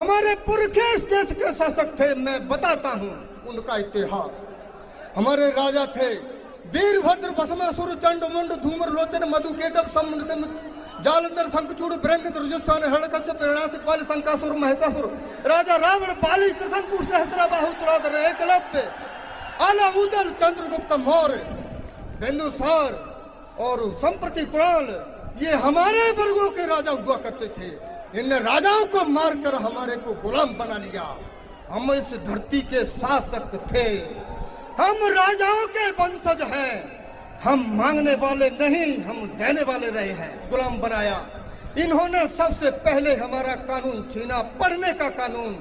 हमारे पुरखे इस देश के शासक थे। मैं बताता हूँ उनका इतिहास। हमारे राजा थे वीरभद्र, भस्मासुर, चंड, मुंड, धूम्र, लोचन, मधुकेटभ, समुंड, जालंधर, शंखचूड़, भृंग, दुर्जोधन, हिरण्यकश्यप, हिरण्याकश्यप, शंकासुर, महिषासुर, राजा रावण, बाली, त्रिशंकु, सहस्त्रबाहु, तुलाधर, एकलव्य, आलाउदल, चंद्रगुप्त मौर्य, बिंदुसार और संप्रति कुणाल, ये हमारे वर्गों के राजा हुआ करते थे। इन राजाओं को मारकर हमारे को गुलाम बना लिया। हम इस धरती के शासक थे, हम राजाओं के वंशज हैं। हम मांगने वाले नहीं, हम देने वाले रहे हैं। गुलाम बनाया इन्होंने। सबसे पहले हमारा कानून छीना, पढ़ने का कानून,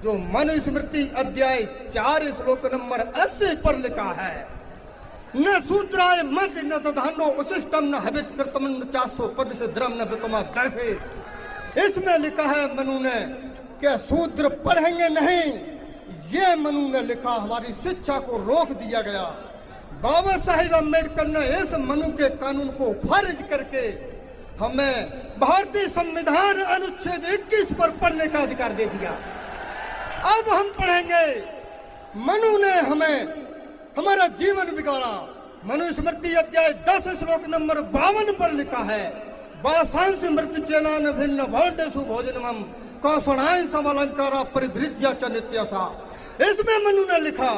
जो मनुस्मृति अध्याय 4 श्लोक नंबर 80 पर लिखा है, न शूद्राय मत न दधानो उशिष्टम न हविष्कृतम न चासो पद से द्रम न वितमा दहे। इसमें लिखा है मनु ने कि शूद्र पढ़ेंगे नहीं, ये मनु ने लिखा। हमारी शिक्षा को रोक दिया गया। बाबा साहिब अम्बेडकर ने इस मनु के कानून को खारिज करके हमें भारतीय संविधान अनुच्छेद 21 पर पढ़ने का अधिकार दे दिया। अब हम पढ़ेंगे। मनु ने हमें हमारा जीवन बिगाड़ा। मनुस्मृति अध्याय 10 श्लोक नंबर 52 पर लिखा है, वासांस मृत चेलान भिन्न भाण्डेषु भोजनमं कौशणाय समलंकारा परिभृत्या च नित्यसा। इसमें मनु ने लिखा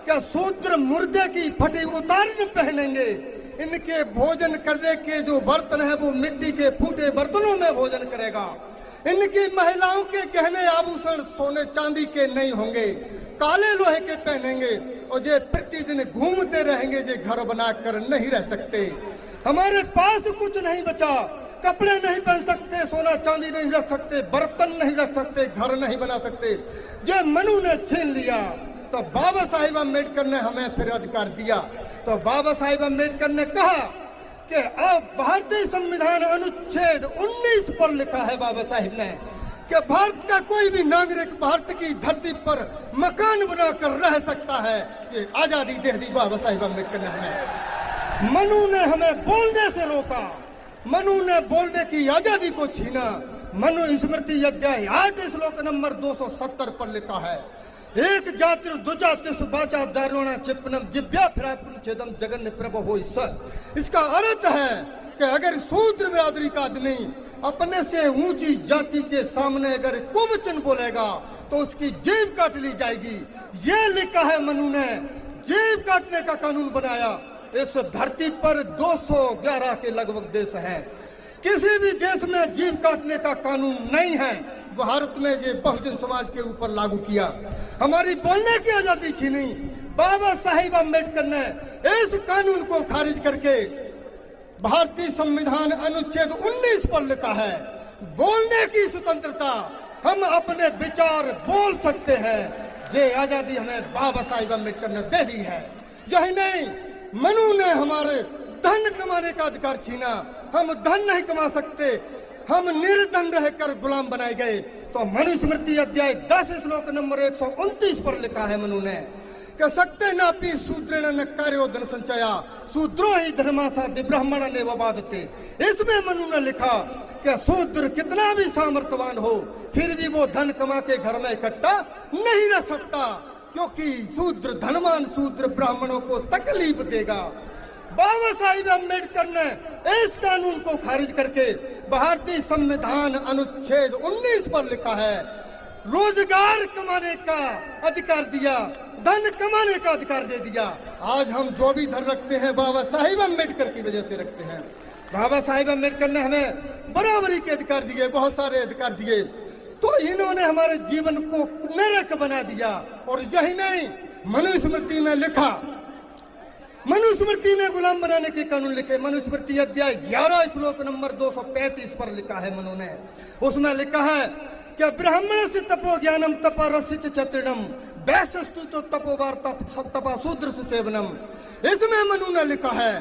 कि शूद्र मुर्दे की फटी उतारन पहनेंगे। इनके भोजन करने के जो बर्तन है वो मिट्टी के फूटे बर्तनों में भोजन करेगा। इनकी महिलाओं के गहने आभूषण सोने चांदी के नहीं होंगे, काले लोहे के पहनेंगे। और ये प्रतिदिन घूमते रहेंगे, जे घर बनाकर नहीं रह सकते। हमारे पास कुछ नहीं बचा, कपड़े नहीं पहन सकते, सोना चांदी नहीं रख सकते, बर्तन नहीं रख सकते, घर नहीं बना सकते। जो मनु ने छीन लिया तो बाबा साहिब अम्बेडकर ने हमें फिर अधिकार दिया। तो बाबा साहिब अम्बेडकर ने कहा कि अब भारतीय संविधान अनुच्छेद 19 पर लिखा है बाबा साहिब ने कि भारत का कोई भी नागरिक भारत की धरती पर मकान बनाकर रह सकता है। ये आजादी दे दी बाबा साहिब अम्बेडकर ने हमें। मनु ने हमें बोलने से रोका, मनु ने बोलने की आजादी को छीना। मनु स्मृति अध्याय 8 श्लोक नंबर 270 पर लिखा है, एक जाति दुजाति सुबाचा दारुणा चिपनम जिव्या फिरापन छेदम जगन प्रभु हो। इसका अर्थ है कि अगर शूद्र बिरादरी का आदमी अपने से ऊंची जाति के सामने अगर कुवचन बोलेगा तो उसकी जेब काट ली जाएगी। ये लिखा है मनु ने, जेब काटने का कानून बनाया। इस धरती पर 211 के लगभग देश हैं, किसी भी देश में जीव काटने का कानून नहीं है। भारत में ये बहुजन समाज के ऊपर लागू किया, हमारी बोलने की आजादी छीनी। बाबा साहिब अम्बेडकर ने इस कानून को खारिज करके भारतीय संविधान अनुच्छेद 19 पर लिखा है, बोलने की स्वतंत्रता, हम अपने विचार बोल सकते हैं। ये आजादी हमें बाबा साहिब अम्बेडकर ने दे दी है। यही नहीं, मनु ने हमारे धन कमाने का अधिकार छीना। हम धन नहीं कमा सकते, हम निर्धन रहकर गुलाम बनाए गए। तो मनुस्मृति अध्याय 10 श्लोक नंबर 129 पर लिखा है मनु ने कि सकते नापी शूद्रेण न कार्यो धन संचया शूद्रो ही धर्मासा ब्राह्मण ने वबादते। इसमें मनु ने लिखा कि शूद्र कितना भी सामर्थ्यवान हो फिर भी वो धन कमा के घर में इकट्ठा नहीं रख सकता, क्योंकि शूद्र धनवान शूद्र ब्राह्मणों को तकलीफ देगा। बाबा साहिब अम्बेडकर ने इस कानून को खारिज करके भारतीय संविधान अनुच्छेद 19 पर लिखा है, रोजगार कमाने का अधिकार दिया, धन कमाने का अधिकार दे दिया। आज हम जो भी धन रखते हैं बाबा साहिब अम्बेडकर की वजह से रखते हैं। बाबा साहिब अम्बेडकर ने हमें बराबरी के अधिकार दिए, बहुत सारे अधिकार दिए। तो इन्होंने हमारे जीवन को नरक बना दिया। और यही नहीं, मनुस्मृति में लिखा, मनुस्मृति में गुलाम बनाने के कानून लिखे। मनुस्मृति अध्याय 11 श्लोक नंबर 235 पर लिखा है मनु ने। उसमें लिखा है कि ब्राह्मण से तपो ज्ञानम तपा रसित चतुर्णम वैश्यस्तु तो तपोवार्ता तपा शूद्र से सेवनम। इसमें मनु ने लिखा है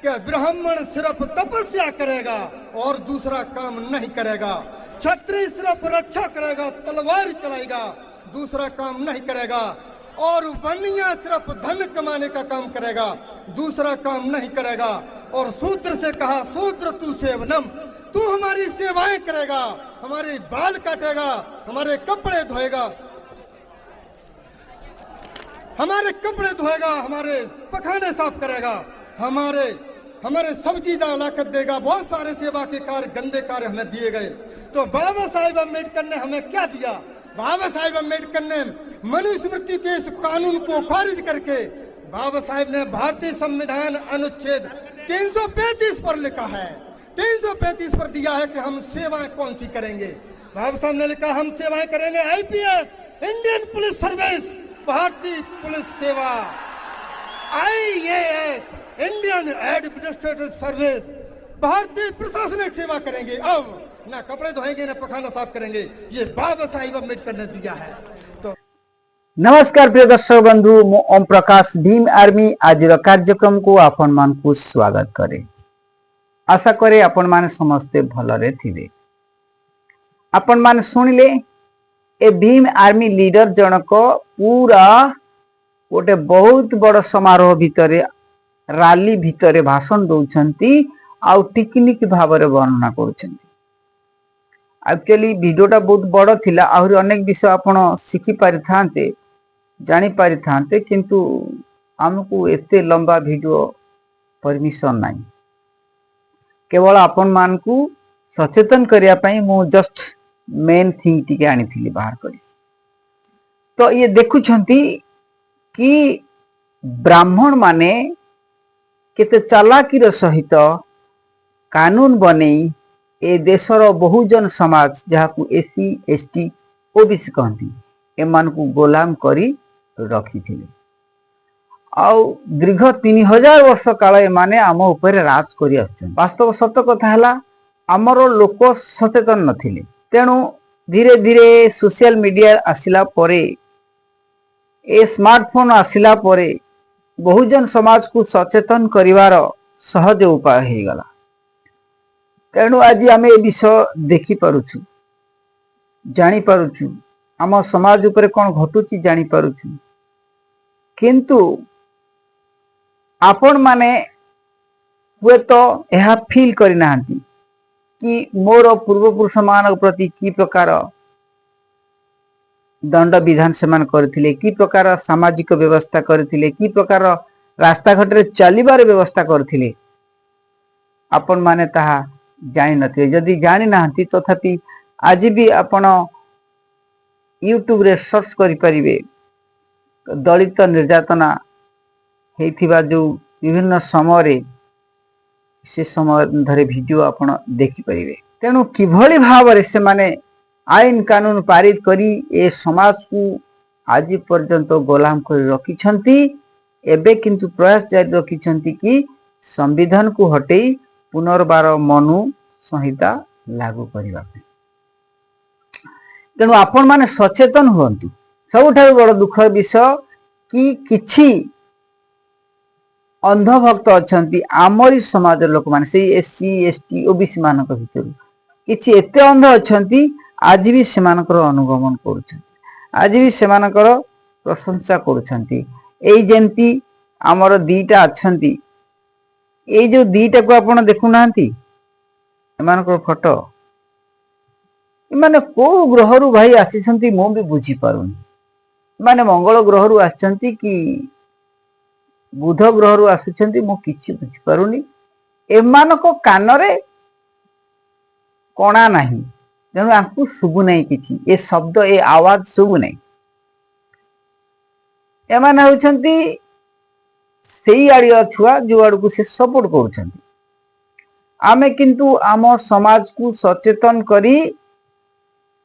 कि ब्राह्मण सिर्फ तपस्या करेगा और दूसरा काम नहीं करेगा। क्षत्रिय सिर्फ रक्षा करेगा, तलवार चलाएगा, दूसरा काम नहीं करेगा। और बनिया सिर्फ धन कमाने का काम करेगा, दूसरा काम नहीं करेगा। और शूद्र से कहा, शूद्र तू सेवनम, तू हमारी सेवाएं करेगा। हमारे बाल काटेगा, हमारे कपड़े धोएगा, हमारे पखाने साफ करेगा, हमारे हमारे सब्जी ला कर देगा। बहुत सारे सेवा के कार्य, गंदे कार्य हमें दिए गए। तो बाबा साहेब अम्बेडकर ने हमें क्या दिया? बाबा साहेब अम्बेडकर ने मनुस्मृति के इस कानून को खारिज करके बाबा साहेब ने भारतीय संविधान अनुच्छेद 335 पर लिखा है, 335 पर दिया है कि हम सेवाएं कौन सी करेंगे। बाबा साहब ने लिखा हम सेवाएं करेंगे आईपीएस, इंडियन पुलिस सर्विस, भारतीय पुलिस सेवा, आईएएस, इंडियन एडमिनिस्ट्रेटिव सर्विस, भारतीय प्रशासनिक सेवा करेंगे। अब ना कपड़े धोएंगे ना पखाना साफ करेंगे। ये बाबा साहिब अम्बेडकर ने दिया है। तो नमस्कार प्रिय दर्शक बंधु, मु ओम प्रकाश भीम आर्मी आज कार्यक्रम को आपण मान को स्वागत करे। आशा करे आपण मान समस्ते भलरे थिबे। आपण मान सुनिले ए भीम आर्मी लीडर जनक पूरा गोटे बहुत बड़ समारोह भितरे, रैली भितरे भाषण दौछंती आउ टेक्निक भावरे वर्णना करूछंती। एक्चुअली वीडियोटा बहुत बड़ थिला, आहुरी अनेक विषय आपण शिखि पारि थांते, जानी पारि थांते, किंतु हमको एते लंबा वीडियो परमिशन नाही। केवल आपण मान को सचेतन करिया पई मु जस्ट मेन थिंग टिके आनी थिली बाहर करी। तो ये देखुछंती कि ब्राह्मण माने केते चालाकीर सहित कानून बनेई ए देशर Bahujan Samaj जहाकू AC ST OBC कहती एमान को गोलाम करी रखी थिले। आउ दीर्घ 3000 वर्ष काल एमाने आम ऊपर राज करी आछन। वास्तव सत्य कथा हला आमर लोक सचेतन नथिले, तेणु धीरे धीरे सोशल मीडिया आसिला परे, ए स्मार्टफोन आसिला परे बहुजन समाज को सचेतन करिवार सहज उपाय हो गला। तेणु आज आम ए विषय देखि पारुछु, जानी पारुछु, आम समाज उपरे कौन घटुची जानी पारुछु। किंतु आपण माने हुए तो यह फील करि नाहंती कि मोर पूर्वपुरुष मान प्रति की प्रकार दंड विधान सेमान करथिले, की प्रकार सामाजिक व्यवस्था करथिले, की प्रकार रास्ता घाट रे चलिबार व्यवस्था करथिले, आपण माने ताहा जानि नथिले। जदि जानि नाहंती तथापि आज भी आपण यूट्यूब रे सर्च करि परिबे दलित निर्यातना हेथिबा जो विभिन्न समय रे से समय धरे वीडियो आपण देखि परिबे। तेणु किभली भाव रे से माने आईन कानून पारित करी ए समाज को आज पर्यंत गोलाम कर रखिछंती। एबे किंतु प्रयास जारी रखिछंती कि संविधान को हटेई पुनर्बार मनु संहिता लागू करबा। तेणु आपण माने सचेतन हुअन्तु। सबुठारु बड़ दुख विषय कि किछि अंधभक्त अछंती आमरी समाज लोक माने से एससी एसटी ओबीसी मानक भितरु किछि एते अंध अछंती आज भी सेमानकर अनुगमन करुछंती, आज भी सेमानकर प्रशंसा करुछंती। एई जेंती हमर दीटा अछंती, एई जो दीटा को आपण देखु नांती एमानकर फोटो, माने को ग्रह रु भाई आसीछंती मो भी बुझी पारुनी। माने मंगल ग्रह रु आछंती कि बुध ग्रह रु आसीछंती मो किछि बुझी पारुनी। एमानको कानरे कोणा नाही, तेणु आपको शुभु नहीं किछि, ए शब्द ए आवाज शुभु नहीं। एमाने होछंती सेई आड़िया छुआ जो आड़ को से सपोर्ट करूछंती। आमे किंतु आम समाज को सचेतन करी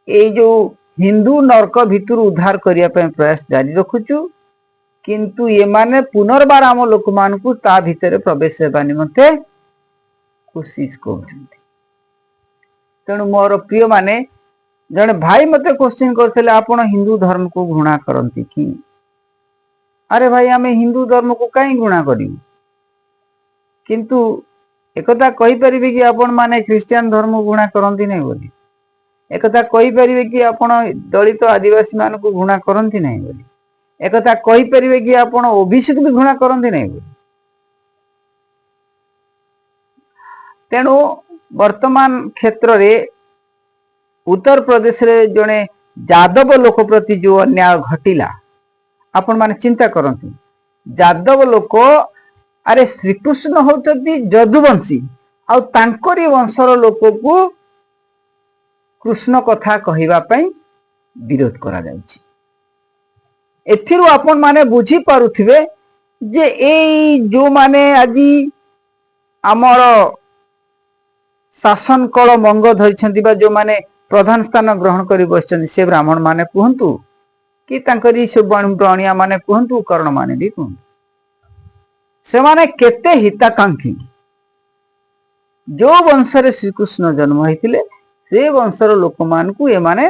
ए जो हिंदू नरक भितर उद्धार करिया पे प्रयास जारी रखुछु, किंतु ये माने पुनर्बार आम लोक मान को ता भितर प्रवेश हेबा निमंते कोशिश करूछंती। तेणु मोर प्रिय माने जने भाई मते क्वेश्चन करथिले आपण हिंदू धर्म को घृणा करंती कि? अरे भाई आमे हिंदू धर्म को काई घृणा करियो? किंतु एकता कहि परिबे कि आपण माने क्रिश्चियन धर्म को घृणा करंती नै बोली? एकता कहि परिबे कि आपण दलित आदिवासी मान को घृणा करंती नै बोली? एकता कहि परिबे कि आपण ओबीसी को भी घृणा करंती नै बोली? तेणु वर्तमान क्षेत्र रे उत्तर प्रदेश रे जड़े यादव लोक प्रति जो अन्याय घटिला आपण माने चिंता करंतु। यादव लोक अरे श्रीकृष्ण होचती जदुवंशी आउ तांकरी वंशर लोक को कृष्ण कथा कहिबा पई विरोध करा जाउछि। एथिरु आपण माने बुझी पारुथिबे जे एई जो माने आजी आमर शासन कल मंग धरिछंती बा जो माने प्रधान स्थान ग्रहण करी बसछंती से ब्राह्मण माने कहंतु कि तांकरी सब बणिया माने कहंतु कर्ण माने भी कहंतु से माने केते हिताकांक्षी जो वंशरे श्रीकृष्ण जन्म होइतिले से वंशर लोक मान को ए माने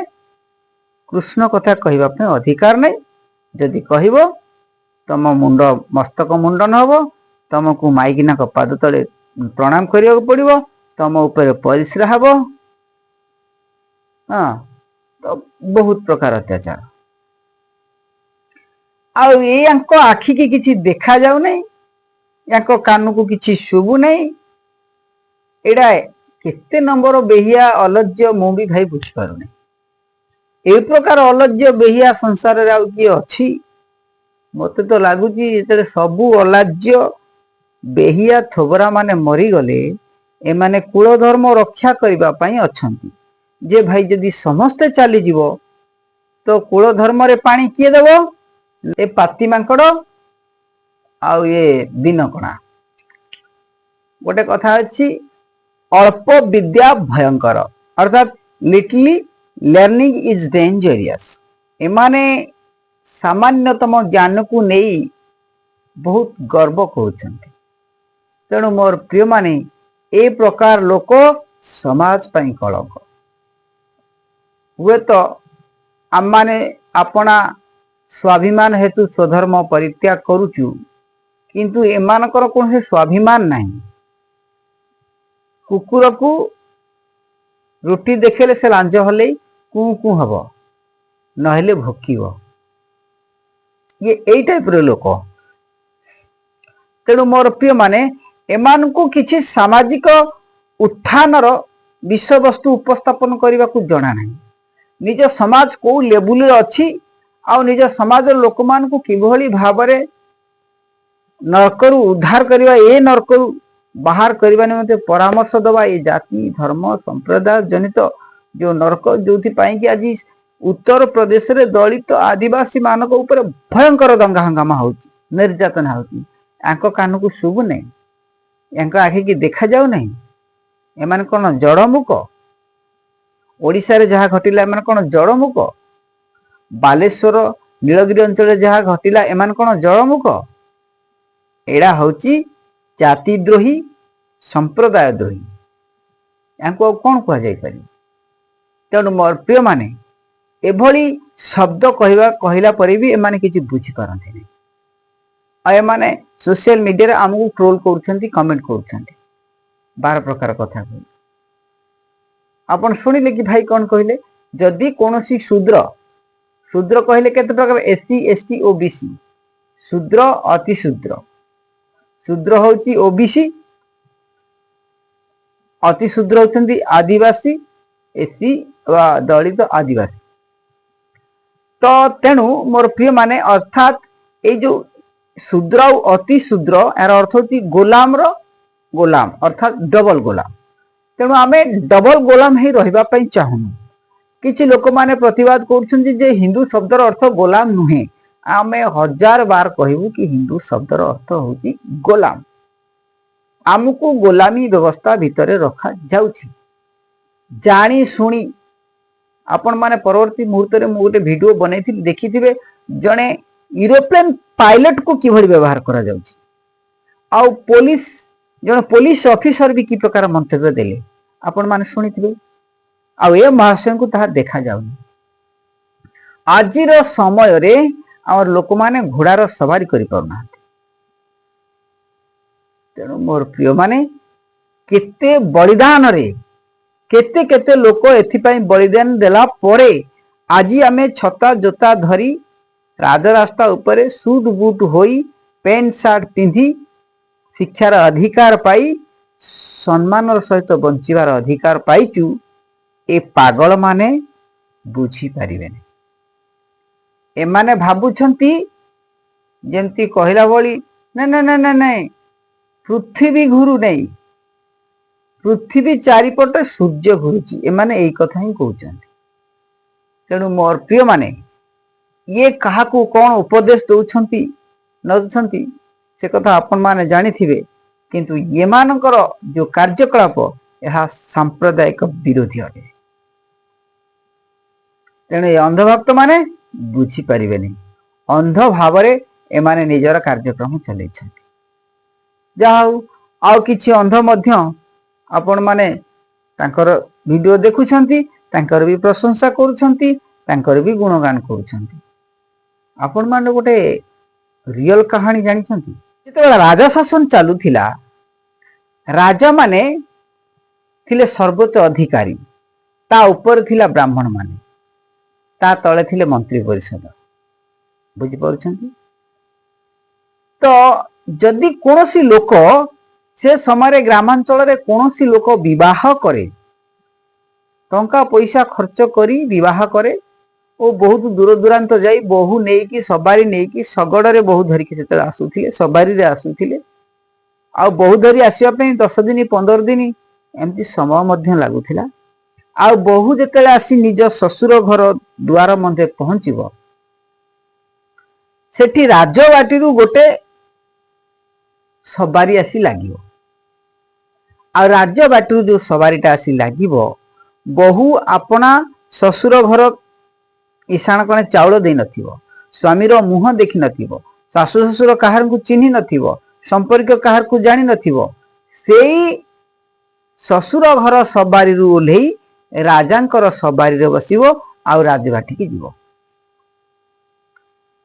कृष्ण कथा कहबा पे अधिकार नहीं। जदि कहबो तम मुंड मस्तक मुंडन हबो, तुमको माइकिना को पाद तले प्रणाम करिया पड़िबो, तुम ऊपर परिश्रा हबो। हाँ तो बहुत प्रकार अत्याचार आउ यांको आखि की किछि देखा जाउ नहीं, यांको कान को किछि शुभु नहीं। एडा केते नंबर बेहिया अलज्य मु भी भाई बुझ पारु नहीं। ए प्रकार अलज्य बेहिया संसार रे आउ की अछि मते तो लागुची एतरे सबु अलाज्य बेहिया थोबरा माने मरी गले ए माने कुल धर्म रक्षा करिबा पई अछंती जे भाई जदि समस्ते चली जीवो तो कुल धर्म रे पानी किए देबो ए पाती मांकड़ आउ ये दिन कणा। गोटे कथा अछि अल्प विद्या भयंकर अर्थात लिटली लर्निंग इज डेंजरियस। एमाने सामान्यतम ज्ञान को नहीं बहुत गर्व करुछंती। तेणु मोर प्रिय माने ए प्रकार लोक समाज पई कलंक। हुए तो आम माने अपना स्वाभिमान हेतु स्वधर्म परित्याग करुचु किंतु एमानकर कौन स्वाभिमान नहीं। कुकुर को रोटी देखेले से लांज हले कु कु हब नहेले भोकिब ये एई टाइप रे लोक। तेणु मोर प्रिय माने एमान को किछि सामाजिक उत्थानर विषय वस्तु उपस्थापन करने को जना नहीं। निज समाज को लेवल रे अछि आ निज समाज लोक मान को किभली भाबरे नरकरु उद्धार करवा ए नरकरु बाहर करने निमंते परामर्श दवा ये जाति धर्म संप्रदाय जनित जो नरक जो कि आज उत्तर प्रदेश रे दलित आदिवासी मानक ऊपर भयंकर दंगा हंगामा होची निर्यातना होची। यांको कान को शुभ नहीं, यांको आखि की देखा जाऊ नहीं। एमान कौन जड़मुख ओडिशा रे जहाँ घटिला एमान कौन जड़मुख, बालेश्वर नीलगिरी अंचल जहाँ घटिला एमान कौन जड़मुख। एड़ा होची जातिद्रोही संप्रदाय द्रोही यांको कौन कह जाई पारि। तेणु मोर प्रिय माने एभली शब्द कहला पर भी एमाने किछि बुझी पारंते नहीं। आ एमाने सोशल मीडिया रे हमकु ट्रोल करूछंती कमेंट करूछंती 12 प्रकार कथा कहि। आपण सुनिले कि भाई कौन कहले जदि कोनोसी शूद्र शूद्र कहले केते प्रकार एससी एसटी ओबीसी शूद्र अति शूद्र शूद्र होची ओबीसी अति शूद्र होचंती आदिवासी एससी वा दलित आदिवासी। तो तेणु मोर प्रिय माने अर्थात ए जो शूद्र और अति शूद्र यार अर्थ होची गोलाम रो गोलाम अर्थात डबल गोलाम। तेणु आमे डबल गोलाम ही रहिबा पई चाहुनु। किछि लोक माने प्रतिवाद करूछन जे हिंदू शब्दर अर्थ गोलाम नुहे। आमे 1000 बार कहबू कि हिंदू शब्दर अर्थ होची गोलाम। आमको गोलामी व्यवस्था भितरे रखा जाउछि जानी सुनी। आपण माने परवर्ती मुहूर्त रे मु गोटे वीडियो बनैथिल देखिथिबे जणे यूरोपियन पायलट को किभଳି व्यवहार करा जाउछि आउ पुलिस जण पुलिस ऑफिसर भी की प्रकार मंतव्य देले आपण माने सुनिथिबे। आउ ए महाशय को ताहा देखा जाउनी। आजिर समय रे आवर लोक माने घोड़ार सवारी करि पाउना। तेणु मोर प्रिय माने केते बलिदान रे केते केते लोक एथिपाई बलिदान देला परे आजी आमे छता जोता धरी राजरास्ता उपरे सूट बूट होई पेंट शर्ट पिंधी शिक्षार अधिकार पाई सम्मान सहित बंचिबार अधिकार पाइचु। ए पागल माने बुझी पारिबेनी। एमाने भाबुछंती जेमती कहला भली ना ना ना ना नहीं, पृथ्वी घुरु नहीं, पृथ्वी चारिपटे सूर्य घुरुची। एमाने एई कथा ही कहउछंती। तेणु मोर प्रिय माने ये काहाकू कौन उपदेश दौछंती न दौछंती से कथा आपण माने जानिथिबे, किंतु ये मानकर जो कार्यकलाप यह सांप्रदायिक विरोधी अटे। तेणु ये अंधभक्त माने बुझी पारिबेनी, अंध भावरे एमाने निजर कार्यक्रम चलैछंती। जाऊ आउ किछि अंध मध्य आपण माने तांकर वीडियो देखुछंती, तांकर भी प्रशंसा करूछंती, तांकर भी गुणगान करूछंती। आपण माने गोटे रियल कहानी जानिछंती। जेतेबेला राजा शासन चालुथिला, राजा माने थिले सर्वोच्च अधिकारी, ता ऊपर थिला ब्राह्मण माने, ता तले थिले मंत्री परिषद। बुझी पारुछंती? तो जदि कोनोसी लोक से समय ग्रामांचल रे कोनोसी लोक विवाह करे, टंका पैसा खर्च करी विवाह करे ओ बहुत दूर दूरांत जाई बहु नेकी सवारी नेकी शगड़ रे बहु धरिकी सेते आसुथिले, सवारी रे आसुथिले। आ बहु धरी आसीबा पई 10 दिन 15 दिन एमती समय मध्य लागुथिला। आ बहु जेतेले आसी निज ससुर घर द्वार मध्य पहुंचीबो, सेठी राजवाटीरू गोटे सवारी आसी लागिबो। आ राजवाटीरू जो सवारीटा आसी लागिबो, बहु अपना ससुर घर ईशान कणे चाउल देई नथिबो, स्वामीर मुह देखि नथिबो, सासु ससुर काहार को चिन्हि नथिबो, संपर्क काहार को जानि नथिबो। सेई ससुर घर सवारी रु ओल्हेई राजांकर सवारी रे बसिबो आ राजबाटी की जीवो।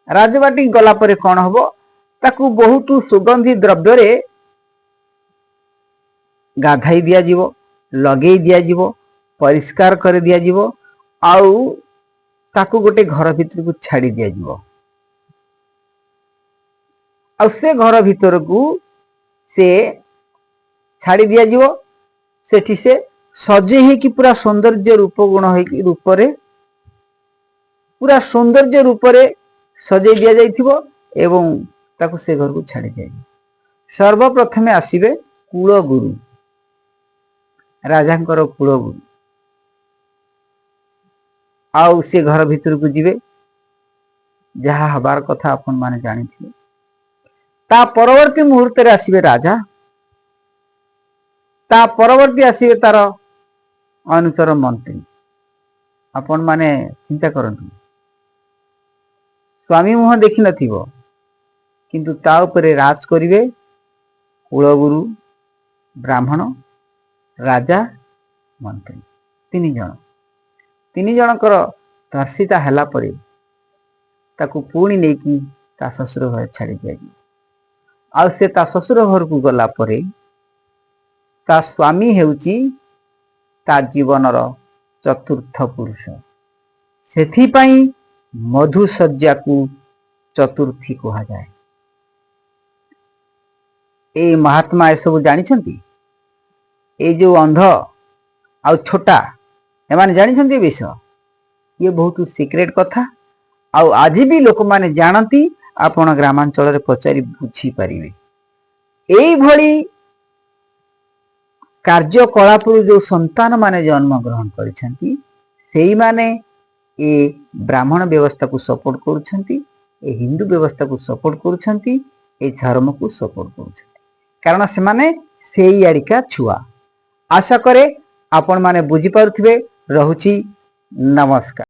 राजबाटी गला परे कोन हबो, ताकू बहुत सुगंधी द्रव्य रे गाधाई दिया जीवो, लगेई दिया जीवो, परिष्कार कर दिया जीवो, आउ ताकू गोटे घर भीतर को छाड़ी दिया जीवो। आ से घर भीतर को से छाड़ी दिया जीवो। सेठी से सजे है कि पूरा सौंदर्य रूप गुण है कि रूप रे पूरा सौंदर्य रूप रे सजे दिया जाइथिबो एवं ताकू से घर को छाड़ी दिया जीवो। सर्वप्रथमे आसीबे कुल गुरु, राजांकर कुल गुरु। आउ से घर भीतर को जीवे, जहा हबार कथा अपन माने जानिथिबे। ता परवर्ती मुहूर्त रे आसीबे राजा, ता परवर्ती आसीबे तार अनुचर मंत्री। अपन माने चिंता करंतु, स्वामी मुह देखि नथिबो, किंतु ता उपरे राज करिवे कुलगुरु, ब्राह्मण, राजा, मंत्री। तीन जनकर दर्शिता हैला परे ताकू पुणी नेकी ता ससुर घर छाड़ी दिया। आ से ता ससुर घर को गला परे ता स्वामी हेउची ता जीवनर चतुर्थ पुरुष। सेथि पई मधुसज्जा को चतुर्थी कहा जाए। ए महात्मा ए सब जानी छंती। ए जो अंध आ छोटा एमाने जानी छंती विषय, ये बहुत सीक्रेट कथा। आउ आज भी लोक माने जानती, आपण ग्रामांचल रे पचारि बुझी पारिबे। एई भली कार्यकलाप जो संतान माने जन्म ग्रहण करिसेंती, सेई माने ए ब्राह्मण व्यवस्था को सपोर्ट करूछंती, ए हिंदू व्यवस्था को सपोर्ट करूछंती, ए धर्म को सपोर्ट करूछंती, कारण से माने सेई आड़िका छुआ। आशा करे आपण माने बुझी पारुथिबे। रहुची, नमस्कार।